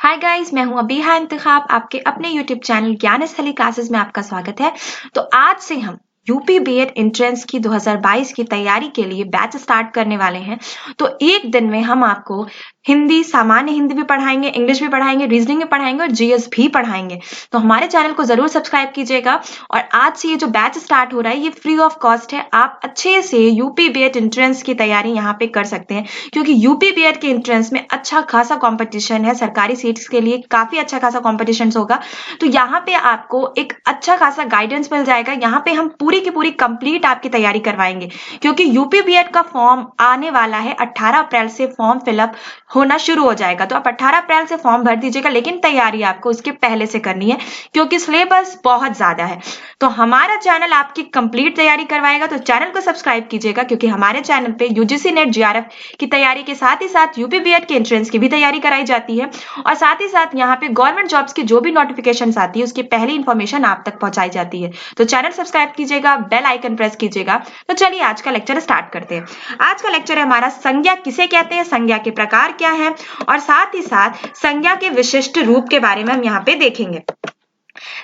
Hi guys, मैं हूं अबीहा इंतखाब। आपके अपने यूट्यूब चैनल ज्ञान स्थली क्लासेस में आपका स्वागत है। तो आज से हम यूपी बीएड एंट्रेंस की 2022 की तैयारी के लिए बैच स्टार्ट करने वाले हैं। तो एक दिन में हम आपको हिंदी, सामान्य हिंदी भी पढ़ाएंगे, इंग्लिश भी पढ़ाएंगे, रीजनिंग भी पढ़ाएंगे और जीएस भी पढ़ाएंगे। तो हमारे चैनल को जरूर सब्सक्राइब कीजिएगा। और आज से ये जो बैच स्टार्ट हो रहा है ये फ्री ऑफ कॉस्ट है। आप अच्छे से यूपी बीएड एंट्रेंस की तैयारी यहाँ पे कर सकते हैं, क्योंकि यूपी बीएड के एंट्रेंस में अच्छा खासा कॉम्पिटिशन है। सरकारी सीट्स के लिए काफी अच्छा खासा कॉम्पिटिशन होगा। तो यहाँ पे आपको एक अच्छा खासा गाइडेंस मिल जाएगा। यहाँ पे हम पूरी की पूरी कंप्लीट आपकी तैयारी करवाएंगे, क्योंकि यूपी बीएड का फॉर्म आने वाला है। 18 अप्रैल से फॉर्म फिलअप होना शुरू हो जाएगा। तो आप 18 अप्रैल से फॉर्म भर दीजिएगा, लेकिन तैयारी आपको उसके पहले से करनी है, क्योंकि सिलेबस बहुत ज्यादा है। तो हमारा चैनल आपकी कंप्लीट तैयारी करवाएगा। तो चैनल को सब्सक्राइब कीजिएगा, क्योंकि हमारे चैनल पे यूजीसी नेट जीआरएफ की तैयारी के साथ ही साथ यूपी बीएड के एंट्रेंस की भी तैयारी कराई जाती है। और साथ ही साथ यहाँ पे गवर्नमेंट जॉब्स की जो भी नोटिफिकेशन आती है उसकी पहली इंफॉर्मेशन आप तक पहुंचाई जाती है। तो चैनल सब्सक्राइब कीजिएगा, बेल आइकन प्रेस कीजिएगा। तो चलिए आज का लेक्चर स्टार्ट करते हैं। आज का लेक्चर है हमारा संज्ञा किसे कहते हैं, संज्ञा के प्रकार क्या है, और साथ ही साथ संज्ञा के विशिष्ट रूप के बारे में हम यहाँ पे देखेंगे।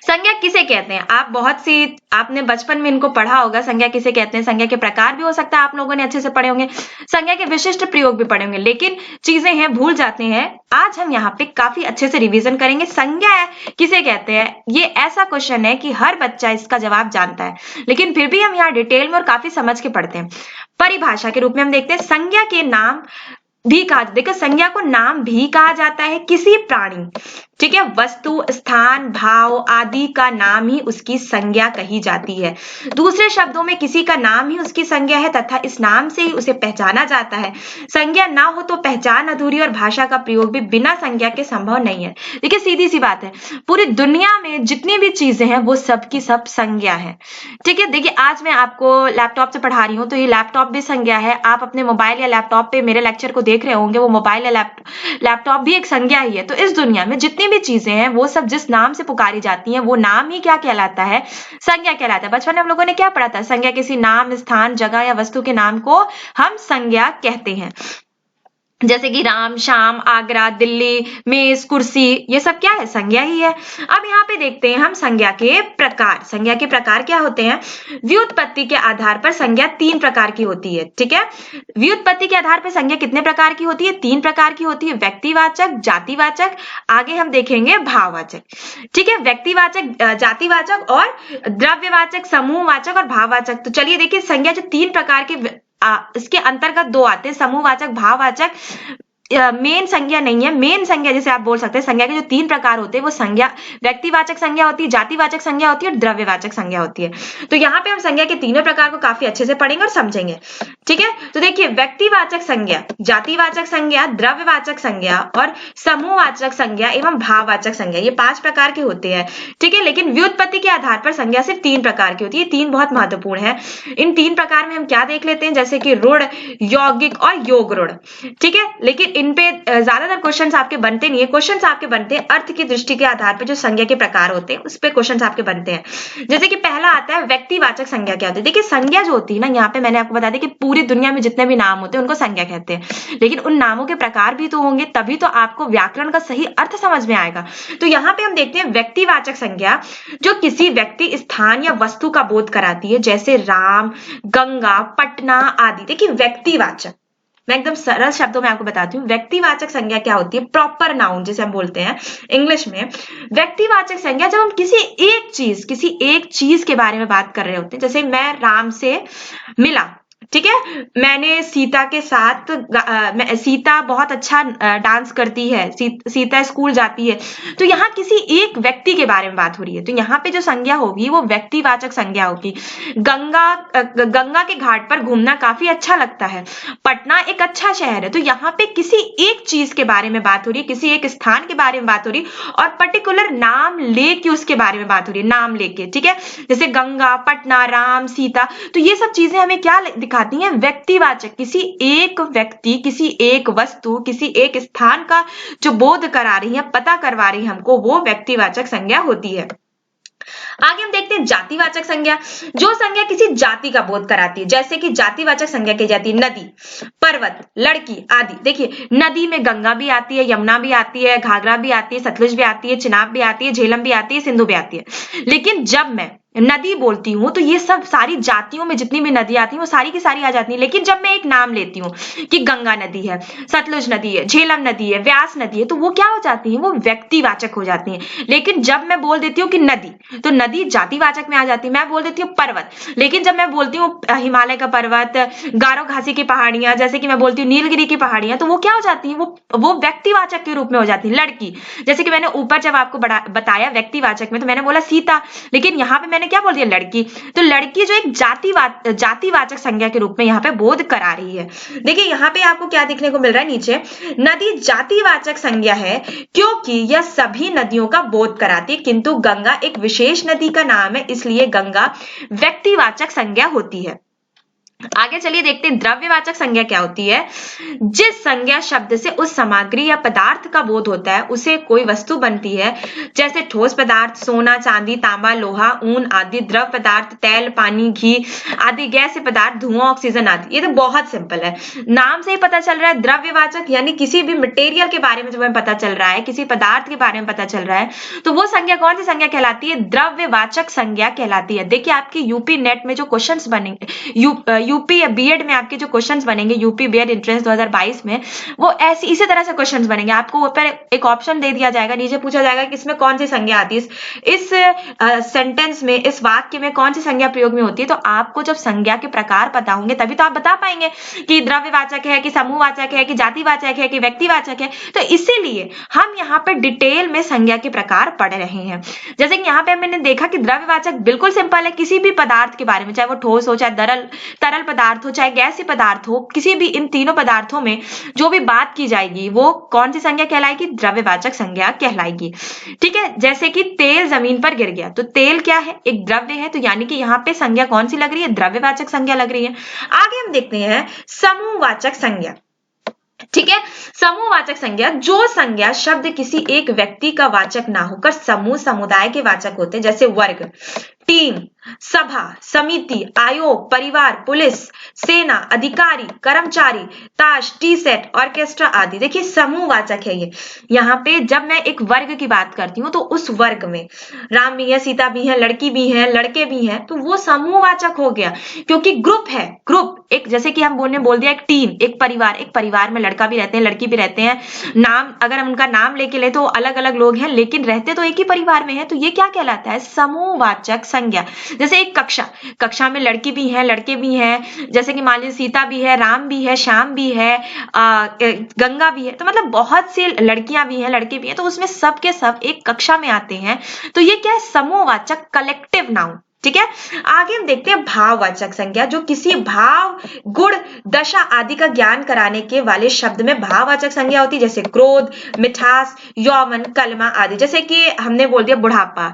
संज्ञा किसे कहते हैं, आपने बचपन में इनको पढ़ा होगा। संज्ञा किसे कहते हैं, संज्ञा के प्रकार भी हो सकता है आप लोगों ने अच्छे से पढ़े होंगे, संज्ञा के विशिष्ट प्रयोग भी पढ़े होंगे, लेकिन चीजें हैं भूल जाते हैं। आज हम यहाँ पे काफी अच्छे से रिवीजन करेंगे। संज्ञा किसे कहते हैं, ये ऐसा क्वेश्चन है कि हर बच्चा इसका जवाब जानता है, लेकिन फिर भी हम यहाँ डिटेल में और काफी समझ के पढ़ते हैं। परिभाषा के रूप में हम देखते हैं संज्ञा के नाम भी कहा, देखो संज्ञा को नाम भी कहा जाता है किसी प्राणी, ठीक है, वस्तु, स्थान, भाव आदि का नाम ही उसकी संज्ञा कही जाती है। दूसरे शब्दों में किसी का नाम ही उसकी संज्ञा है तथा इस नाम से ही उसे पहचाना जाता है। संज्ञा ना हो तो पहचान अधूरी और भाषा का प्रयोग भी बिना संज्ञा के संभव नहीं है। देखिए सीधी सी बात है, पूरी दुनिया में जितनी भी चीजें हैं वो सब की सब संज्ञा है, ठीक है। देखिए आज मैं आपको लैपटॉप से पढ़ा रही हूँ, तो ये लैपटॉप भी संज्ञा है। आप अपने मोबाइल या लैपटॉप पे मेरे लेक्चर को देख रहे होंगे, वो मोबाइल या लैपटॉप भी एक संज्ञा ही है। तो इस दुनिया में जितनी भी चीजें हैं वो सब जिस नाम से पुकारी जाती हैं वो नाम ही क्या कहलाता है, संज्ञा कहलाता है। बचपन में हम लोगों ने क्या पढ़ा था, संज्ञा किसी नाम, स्थान, जगह या वस्तु के नाम को हम संज्ञा कहते हैं। जैसे कि राम, श्याम, आगरा, दिल्ली, मेज, कुर्सी, ये सब क्या है, संज्ञा ही है। अब यहाँ पे देखते हैं हम संज्ञा के प्रकार। संज्ञा के प्रकार क्या होते हैं, व्युत्पत्ति के आधार पर संज्ञा 3 प्रकार की होती है, ठीक है। व्युत्पत्ति के आधार पर संज्ञा कितने प्रकार की होती है, 3 प्रकार की होती है। व्यक्तिवाचक, जातिवाचक, आगे हम देखेंगे भाववाचक, ठीक है। व्यक्तिवाचक, जातिवाचक और द्रव्यवाचक, समूहवाचक और भाववाचक। तो चलिए देखिए संज्ञा जो 3 प्रकार के इसके अंतर्गत 2 आते हैं, समूहवाचक, भाववाचक। मेन संज्ञा नहीं है, मेन संज्ञा जैसे आप बोल सकते हैं संज्ञा के जो 3 प्रकार होते हैं वो संज्ञा व्यक्तिवाचक संज्ञा होती है, जातिवाचक संज्ञा होती है और द्रव्यवाचक संज्ञा होती है। तो यहाँ पे हम संज्ञा के तीनों प्रकार को काफी अच्छे से पढ़ेंगे और समझेंगे, ठीक है। तो देखिए व्यक्तिवाचक संज्ञा, जातिवाचक संज्ञा, द्रव्यवाचक संज्ञा और समूहवाचक संज्ञा एवं भाववाचक संज्ञा, ये 5 प्रकार के होते हैं, ठीक है। लेकिन व्युत्पत्ति के आधार पर संज्ञा सिर्फ 3 प्रकार की होती है। 3 बहुत महत्वपूर्ण है। इन 3 प्रकार में हम क्या देख लेते हैं, जैसे कि रूढ़, यौगिक और योग रूढ़, ठीक है। लेकिन इन पे ज्यादातर क्वेश्चंस आपके बनते नहीं है। क्वेश्चंस आपके बनते हैं अर्थ की दृष्टि के आधार पे, जो संज्ञा के प्रकार होते हैं उस पे क्वेश्चंस आपके बनते हैं। जैसे कि पहला आता है व्यक्तिवाचक संज्ञा क्या होती है। देखिए संज्ञा जो होती है ना, यहाँ पे मैंने आपको बता दिया कि पूरी दुनिया में जितने भी नाम होते हैं उनको संज्ञा कहते हैं, लेकिन उन नामों के प्रकार भी तो होंगे, तभी तो आपको व्याकरण का सही अर्थ समझ में आएगा। तो यहाँ पे हम देखते हैं व्यक्तिवाचक संज्ञा जो किसी व्यक्ति, स्थान या वस्तु का बोध कराती है, जैसे राम, गंगा, पटना आदि। देखिए व्यक्तिवाचक, मैं एकदम सरल शब्दों में आपको बताती हूँ। व्यक्तिवाचक संज्ञा क्या होती है, प्रॉपर नाउन जिसे हम बोलते हैं इंग्लिश में। व्यक्तिवाचक संज्ञा जब हम किसी एक चीज के बारे में बात कर रहे होते हैं, जैसे मैं राम से मिला, ठीक है, मैंने सीता के साथ सीता बहुत अच्छा डांस करती है, सीता स्कूल जाती है। तो यहाँ किसी एक व्यक्ति के बारे में बात हो रही है, तो यहाँ पे जो संज्ञा होगी वो व्यक्तिवाचक संज्ञा होगी। गंगा के घाट पर घूमना काफी अच्छा लगता है, पटना एक अच्छा शहर है। तो यहाँ पे किसी एक चीज के बारे में बात हो रही है, किसी एक स्थान के बारे में बात हो रही है और पर्टिकुलर नाम लेके उसके बारे में बात हो रही है, नाम लेके, ठीक है। जैसे गंगा, पटना, राम, सीता, तो ये सब चीजें हमें क्या दिखाती है, व्यक्तिवाचक, किसी एक व्यक्ति, किसी एक वस्तु, किसी एक स्थान का जो बोध करा रही है, पता करवा रही है हमको, वो व्यक्तिवाचक संज्ञा होती है। आगे हम देखते हैं जातिवाचक संज्ञा। जो संज्ञा किसी जाति का बोध कराती है, जैसे कि जातिवाचक संज्ञा की जाती है नदी, पर्वत, लड़की आदि। देखिए नदी में गंगा भी आती है, यमुना भी आती है, घाघरा भी आती है, सतलुज भी आती है, चिनाब भी आती है, झेलम भी आती है, सिंधु भी आती है। लेकिन जब मैं नदी बोलती हूँ तो ये सब सारी जातियों में जितनी भी नदी आती हैं वो सारी की सारी आ जाती हैं। लेकिन जब मैं एक नाम लेती हूँ कि गंगा नदी है, सतलुज नदी है, झेलम नदी है, व्यास नदी है, तो वो क्या हो जाती है, वो व्यक्तिवाचक हो जाती हैं। लेकिन जब मैं बोल देती हूँ कि नदी, तो नदी जातिवाचक में आ जाती है। मैं बोल देती हूँ पर्वत, लेकिन जब मैं बोलती हूँ हिमालय का पर्वत, गारो घासी की पहाड़ियां, जैसे कि मैं बोलती हूँ नीलगिरी की पहाड़ियां, तो वो क्या हो जाती है, वो व्यक्तिवाचक के रूप में हो जाती है। लड़की, जैसे कि मैंने ऊपर जब आपको बताया व्यक्तिवाचक में, तो मैंने बोला सीता, लेकिन यहाँ पे मैंने क्या बोल दिया, लड़की। तो लड़की जो एक जातिवाचक संज्ञा के रूप में यहाँ पे बोध करा रही है। देखिए यहाँ पे आपको क्या देखने को मिल रहा है नीचे, नदी जातिवाचक संज्ञा है क्योंकि यह सभी नदियों का बोध कराती है, किंतु गंगा एक विशेष नदी का नाम है, इसलिए गंगा व्यक्तिवाचक संज्ञा होती है। आगे चलिए देखते हैं द्रव्यवाचक संज्ञा क्या होती है। जिस संज्ञा शब्द से उस सामग्री या पदार्थ का बोध होता है उसे कोई वस्तु बनती है, जैसे ठोस पदार्थ सोना, चांदी, तांबा, लोहा, ऊन आदि, द्रव पदार्थ तेल, पानी, घी आदि, गैसीय पदार्थ धुआं, ऑक्सीजन आदि। ये तो बहुत सिंपल है, नाम से ही पता चल रहा है। द्रव्यवाचक यानी किसी भी मटेरियल के बारे में जब हमें पता चल रहा है, किसी पदार्थ के बारे में पता चल रहा है, तो वो संज्ञा कौन सी संज्ञा कहलाती है, द्रव्यवाचक संज्ञा कहलाती है। देखिए आपकी यूपी नेट में जो क्वेश्चन बनेंगे, यूपी या बीएड में आपके जो क्वेश्चंस बनेंगे यूपी बीएड एंट्रेंस 2022 में, वो ऐसी इसी तरह से क्वेश्चंस बनेंगे। आपको ऊपर एक ऑप्शन दे दिया जाएगा, नीचे पूछा जाएगा कि इसमें कौन सी संज्ञा आती है, इस सेंटेंस में, इस वाक्य में कौन सी संज्ञा प्रयोग में होती है। तो आपको जब संज्ञा के प्रकार पता होंगे तभी तो आप बता पाएंगे कि द्रव्यवाचक है, कि समूहवाचक है, कि जातिवाचक है, कि व्यक्तिवाचक है। तो इसीलिए हम यहाँ पे डिटेल में संज्ञा के प्रकार पढ़ रहे हैं। जैसे कि यहाँ पे मैंने देखा कि द्रव्यवाचक बिल्कुल सिंपल है, किसी भी पदार्थ के बारे में, चाहे वो ठोस हो, चाहे तरल पदार्थ हो, चाहे गैसीय पदार्थ हो, किसी भी इन तीनों पदार्थों में जो भी बात की जाएगी वो कौन सी संज्ञा कहलाएगी, द्रव्यवाचक संज्ञा कहलाएगी। ठीक है, जैसे कि तेल जमीन पर गिर गया, तो तेल क्या है, एक द्रव्य है, तो यानी कि यहाँ पे संज्ञा कौन सी लग रही है, द्रव्यवाचक संज्ञा लग रही है। आगे हम देखते हैं समूहवाचक संज्ञा। ठीक है, समूहवाचक संज्ञा, जो संज्ञा शब्द किसी एक व्यक्ति का वाचक ना होकर समूह समुदाय के वाचक होते हैं, जैसे वर्ग, टीम, सभा, समिति, आयोग, परिवार, पुलिस, सेना, अधिकारी, कर्मचारी, ताश, टी सेट, ऑर्केस्ट्रा आदि। देखिए समूहवाचक है ये। यहाँ पे जब मैं एक वर्ग की बात करती हूँ तो उस वर्ग में राम भी है, सीता भी है, लड़की भी है, लड़के भी हैं, तो वो समूहवाचक हो गया, क्योंकि ग्रुप है। ग्रुप एक, जैसे कि हम बोल दिया एक टीम, एक परिवार में लड़का भी रहते हैं, लड़की भी रहते हैं। नाम अगर हम उनका नाम लेके ले तो अलग अलग लोग हैं, लेकिन रहते तो एक ही परिवार में है, तो ये क्या कहलाता है, समूहवाचक संज्ञा। जैसे एक कक्षा में लड़की भी है, लड़के भी हैं, जैसे कि मान लीजिए सीता भी है, राम भी है, श्याम भी है, गंगा भी है, तो मतलब बहुत सी लड़कियां भी हैं, लड़के भी हैं, तो उसमें सब के सब एक कक्षा में आते हैं। तो ये क्या है, समूहवाचक, कलेक्टिव नाउन। ठीक है, आगे हम देखते हैं भाववाचक संज्ञा, जो किसी भाव, गुण, दशा आदि का ज्ञान कराने के वाले शब्द में भाववाचक संज्ञा होती है, जैसे क्रोध, मिठास, यौवन, कलमा आदि। जैसे कि हमने बोल दिया बुढ़ापा,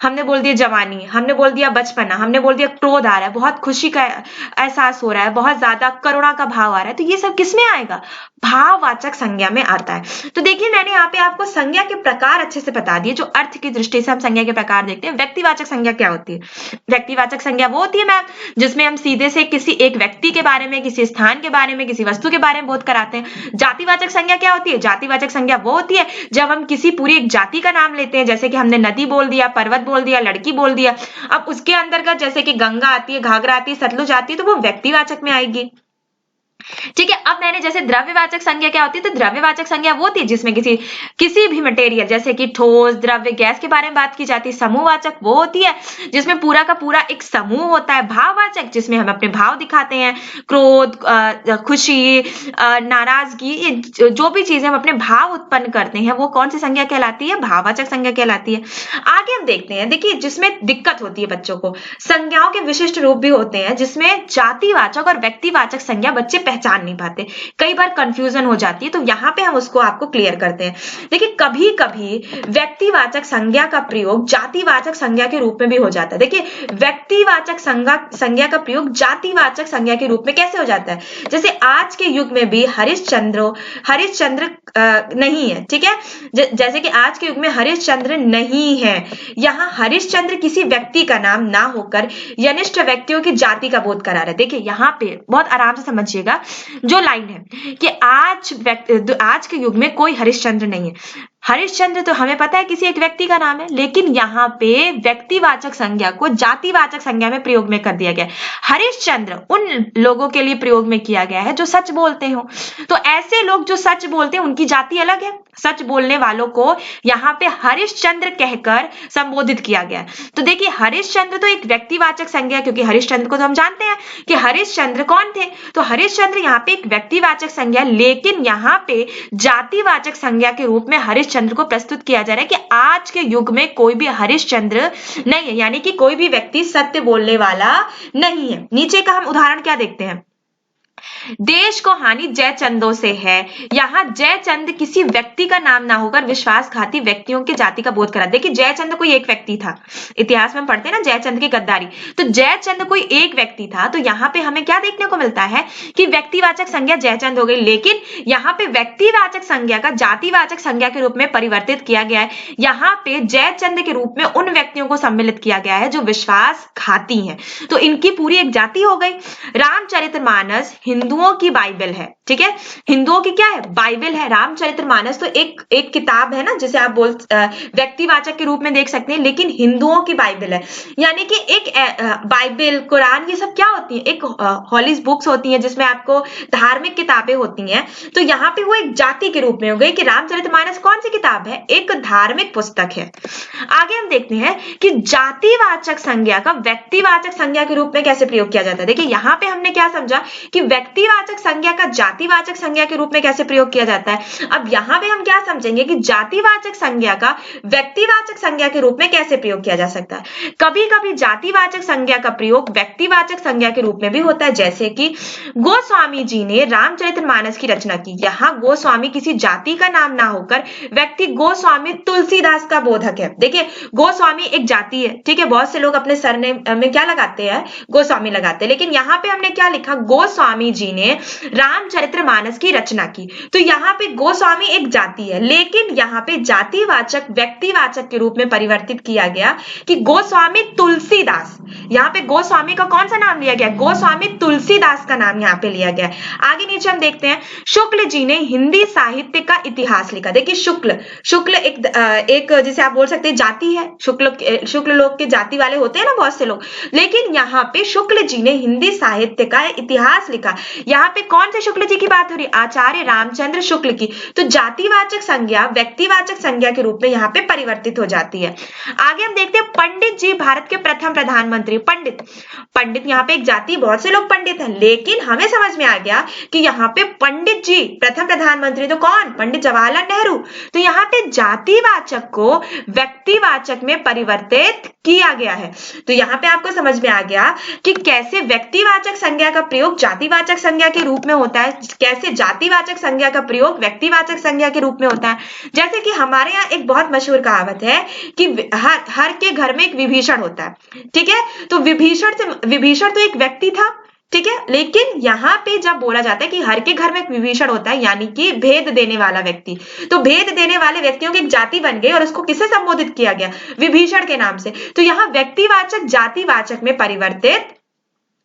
हमने बोल दिया जवानी, हमने बोल दिया बचपना, हमने बोल दिया क्रोध आ रहा है, बहुत खुशी का एहसास हो रहा है, बहुत ज्यादा करुणा का भाव आ रहा है, तो ये सब किसमें आएगा, भाववाचक संज्ञा में आता है। तो देखिए मैंने यहाँ पे आपको संज्ञा के प्रकार अच्छे से बता दिए, जो अर्थ की दृष्टि से हम संज्ञा के प्रकार देखते हैं। व्यक्तिवाचक संज्ञा क्या होती है, व्यक्तिवाचक संज्ञा वो होती है मैम जिसमें हम सीधे से किसी एक व्यक्ति के बारे में, किसी स्थान के बारे में, किसी वस्तु के बारे में बोध कराते हैं। जातिवाचक संज्ञा क्या होती है, जातिवाचक संज्ञा वो होती है जब हम किसी पूरी एक जाति का नाम लेते हैं, जैसे कि हमने नदी बोल दिया, पर्वत बोल दिया, लड़की बोल दिया। अब उसके अंतर्गत जैसे कि गंगा आती है, घाघरा आती है, सतलुज आती है, तो वो व्यक्तिवाचक में आएगी। ठीक है, अब मैंने जैसे द्रव्यवाचक संज्ञा क्या होती है, तो द्रव्यवाचक संज्ञा वो होती है जिसमें किसी भी मटेरियल, जैसे कि ठोस, द्रव्य, गैस के बारे में बात की जाती है। समूहवाचक वो होती है जिसमें पूरा का पूरा एक समूह होता है। भाववाचक जिसमें हम अपने भाव दिखाते हैं, क्रोध, खुशी, नाराजगी, ये जो भी चीजें हम अपने भाव उत्पन्न करते हैं वो कौन सी संज्ञा कहलाती है, भाववाचक संज्ञा कहलाती है। आगे हम देखते हैं, देखिए जिसमें दिक्कत होती है बच्चों को, संज्ञाओं के विशिष्ट रूप भी होते हैं जिसमें जातिवाचक और व्यक्तिवाचक संज्ञा बच्चे पहचान नहीं पाते, कई बार कंफ्यूजन हो जाती है, तो यहाँ पे हम उसको आपको क्लियर करते हैं। देखिए कभी कभी व्यक्तिवाचक संज्ञा का प्रयोग जातिवाचक संज्ञा के रूप में भी हो जाता है। देखिए व्यक्तिवाचक संज्ञा का प्रयोग जातिवाचक संज्ञा के रूप में कैसे हो जाता है, जैसे आज के युग में भी हरिश्चंद्र नहीं है, ठीक है, जैसे कि आज के युग में हरिश्चंद्र नहीं है, यहाँ हरिश्चंद्र किसी व्यक्ति का नाम ना होकर यनिष्ठ व्यक्तियों की जाति का बोध करा रहा है। देखिए यहाँ पे बहुत आराम से समझिएगा जो लाइन है कि आज के युग में कोई हरिश्चंद्र नहीं है। हरिश्चंद्र तो हमें पता है किसी एक व्यक्ति का नाम है, लेकिन यहाँ पे व्यक्तिवाचक संज्ञा को जातिवाचक संज्ञा में प्रयोग में कर दिया गया। हरिश्चंद्र उन लोगों के लिए प्रयोग में किया गया है जो सच बोलते हो, तो ऐसे लोग जो सच बोलते हैं उनकी जाति अलग है। सच बोलने वालों को यहाँ पे हरिश्चंद्र कहकर संबोधित किया गया। तो देखिए हरिश्चंद्र तो एक व्यक्तिवाचक संज्ञा, क्योंकि हरिश्चंद्र को तो हम जानते हैं कि हरिश्चंद्र कौन थे, तो हरिश्चंद्र यहाँ पे एक व्यक्तिवाचक संज्ञा, लेकिन यहाँ पे जातिवाचक संज्ञा के रूप में हरिश्चंद्र को प्रस्तुत किया जा रहा है कि आज के युग में कोई भी हरिश्चंद्र नहीं है, यानी कि कोई भी व्यक्ति सत्य बोलने वाला नहीं है। नीचे का हम उदाहरण क्या देखते हैं, देश को हानि जयचंदों से है, यहाँ जयचंद किसी व्यक्ति का नाम ना होकर विश्वासघाती व्यक्तियों की जाति का बोध करा। देखिए जयचंद कोई एक व्यक्ति था, इतिहास में हम पढ़ते हैं ना जयचंद की गद्दारी, तो जयचंद कोई एक व्यक्ति था, तो यहाँ पे हमें क्या देखने को मिलता है कि व्यक्तिवाचक संज्ञा जयचंद हो गई, लेकिन यहाँ पे व्यक्तिवाचक संज्ञा का जातिवाचक संज्ञा के रूप में परिवर्तित किया गया है। यहाँ पे जयचंद के रूप में उन व्यक्तियों को सम्मिलित किया गया है जो विश्वासघाती हैं, तो इनकी पूरी एक जाति हो गई। रामचरितमानस हिंदुओं की बाइबल है, ठीक है, हिंदुओं की क्या है, बाइबल है। रामचरितमानस तो एक किताब है ना, जिसे आप व्यक्तिवाचक के रूप में देख सकते हैं, लेकिन हिंदुओं की बाइबल है, यानी कि एक बाइबल, कुरान, ये सब क्या होती है, एक हॉली बुक्स होती हैं जिसमें आपको धार्मिक किताबें होती हैं। तो यहाँ पे वो एक जाति के रूप में हो गई कि रामचरितमानस कौन सी किताब है, एक धार्मिक पुस्तक है। आगे हम देखते हैं कि जातिवाचक संज्ञा का व्यक्तिवाचक संज्ञा के रूप में कैसे प्रयोग किया जाता है। देखिए यहाँ पे हमने क्या समझा कि व्यक्तिवाचक संज्ञा का जातिवाचक संज्ञा के रूप में कैसे प्रयोग किया जाता है। अब यहाँ पे हम क्या समझेंगे कि जातिवाचक संज्ञा का व्यक्तिवाचक संज्ञा के रूप में कैसे प्रयोग किया जा सकता है। कभी कभी जातिवाचक संज्ञा का प्रयोग व्यक्तिवाचक संज्ञा के रूप में भी होता है, जैसे कि गोस्वामी जी ने रामचरितमानस की रचना की। यहाँ गोस्वामी किसी जाति का नाम ना होकर व्यक्ति गोस्वामी तुलसीदास का बोधक है। देखिए गोस्वामी एक जाति है, ठीक है, बहुत से लोग अपने सरनेम में क्या लगाते हैं, गोस्वामी लगाते हैं, लेकिन यहाँ पे हमने क्या लिखा, गोस्वामी जी ने रामचरितमानस की रचना की। तो यहाँ पे गोस्वामी एक जाति है, लेकिन यहाँ पे जातिवाचक व्यक्तिवाचक के रूप में परिवर्तित किया गया कि गोस्वामी तुलसीदास। यहाँ पे गोस्वामी का कौन सा नाम लिया गया, गोस्वामी तुलसीदास का नाम यहाँ पे लिया गया। आगे नीचे हम देखते हैं, शुक्ल जी ने हिंदी साहित्य का इतिहास लिखा। देखिए शुक्ल एक जिसे आप बोल सकते हैं जाति है, शुक्ल लोग के जाति वाले होते हैं ना बहुत से लोग, लेकिन यहाँ पे शुक्ल जी ने हिंदी साहित्य का इतिहास लिखा। यहाँ पे कौन से शुक्ल जी की बात हो रही, आचार्य रामचंद्र शुक्ल की। तो जातिवाचक संज्ञा व्यक्तिवाचक संज्ञा के रूप में यहाँ पे परिवर्तित हो जाती है। आगे हम देखते हैं पंडित जी भारत के प्रथम प्रधानमंत्री। पंडित यहाँ पे एक जाति, बहुत से लोग पंडित हैं, लेकिन हमें समझ में आ गया कि यहाँ पे पंडित जी प्रथम प्रधानमंत्री तो कौन, पंडित जवाहरलाल नेहरू। तो यहाँ पे जातिवाचक को व्यक्तिवाचक में परिवर्तित किया गया है। तो यहाँ पे आपको समझ में आ गया कि कैसे व्यक्तिवाचक संज्ञा का प्रयोग जातिवाचक संज्ञा के रूप में होता है, कैसे जातिवाचक संज्ञा का प्रयोग व्यक्तिवाचक संज्ञा के रूप में होता है। जैसे कि हमारे यहाँ एक बहुत मशहूर कहावत है कि हर के घर में एक विभीषण होता है, ठीक है, तो विभीषण तो एक व्यक्ति था, ठीक है, लेकिन यहाँ पे जब बोला जाता है कि हर के घर में एक विभीषण होता है, यानी कि भेद देने वाला व्यक्ति, तो भेद देने वाले व्यक्तियों की एक जाति बन गई और उसको किससे संबोधित किया गया, विभीषण के नाम से। तो यहाँ व्यक्तिवाचक जातिवाचक में परिवर्तित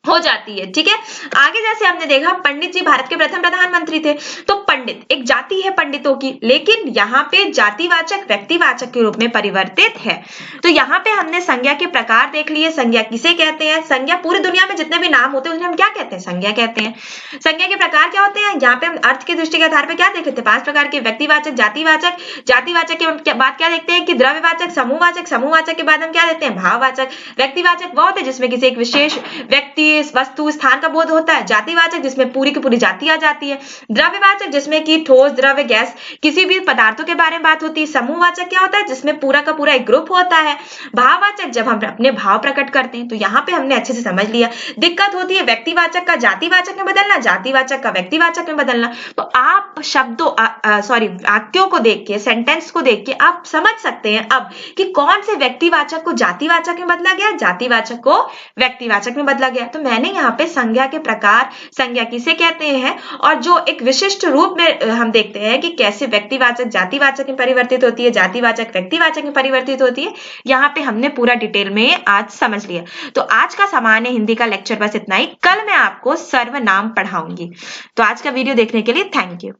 हो जाती है, ठीक है। आगे जैसे हमने देखा पंडित जी भारत के प्रथम प्रधानमंत्री थे, तो पंडित एक जाति है पंडितों की, लेकिन यहाँ पे जातिवाचक व्यक्तिवाचक के रूप में परिवर्तित है। तो यहाँ पे हमने संज्ञा के प्रकार देख लिए, संज्ञा किसे कहते हैं, संज्ञा पूरी दुनिया में जितने भी नाम होते हैं उन्हें हम क्या कहते हैं, संज्ञा कहते हैं। संज्ञा के प्रकार क्या होते हैं, यहाँ पे हम अर्थ की दृष्टि के आधार पर क्या देखे थे, 5 प्रकार के, व्यक्तिवाचक, जातिवाचक, जातिवाचक के बाद क्या देखते हैं कि द्रव्यवाचक, समूहवाचक, समूहवाचक के बाद हम क्या देखते हैं, भाववाचक। व्यक्तिवाचक वो होते हैं जिसमें किसी एक विशेष व्यक्ति, वस्तु, स्थान का बोध होता है। जातिवाचक जिसमें पूरी की पूरी जाति आ जाती है। द्रव्यवाचक जिसमें कि ठोस, द्रव्य, गैस, किसी भी पदार्थों के बारे में बात होती है। समूहवाचक क्या होता है? जिसमें पूरा का पूरा एक ग्रुप होता है। भाववाचक जब हम अपने भाव प्रकट करते हैं। तो यहाँ पे हमने अच्छे से समझ लिया। दिक्कत होती है व्यक्तिवाचक का जातिवाचक में बदलना, जातिवाचक का व्यक्तिवाचक में बदलना। तो आप शब्दों वाक्यों को देख के, सेंटेंस को देख के आप समझ सकते हैं अब कि कौन से व्यक्तिवाचक को जातिवाचक में बदला गया, जातिवाचक को व्यक्तिवाचक में बदला गया। तो मैंने यहाँ पे संज्ञा के प्रकार, संज्ञा किसे कहते हैं, और जो एक विशिष्ट रूप में हम देखते हैं कि कैसे व्यक्तिवाचक जातिवाचक में परिवर्तित होती है, जातिवाचक व्यक्तिवाचक में परिवर्तित होती है, यहाँ पे हमने पूरा डिटेल में आज समझ लिया। तो आज का सामान्य हिंदी का लेक्चर बस इतना ही। कल मैं आपको सर्वनाम पढ़ाऊंगी। तो आज का वीडियो देखने के लिए थैंक यू।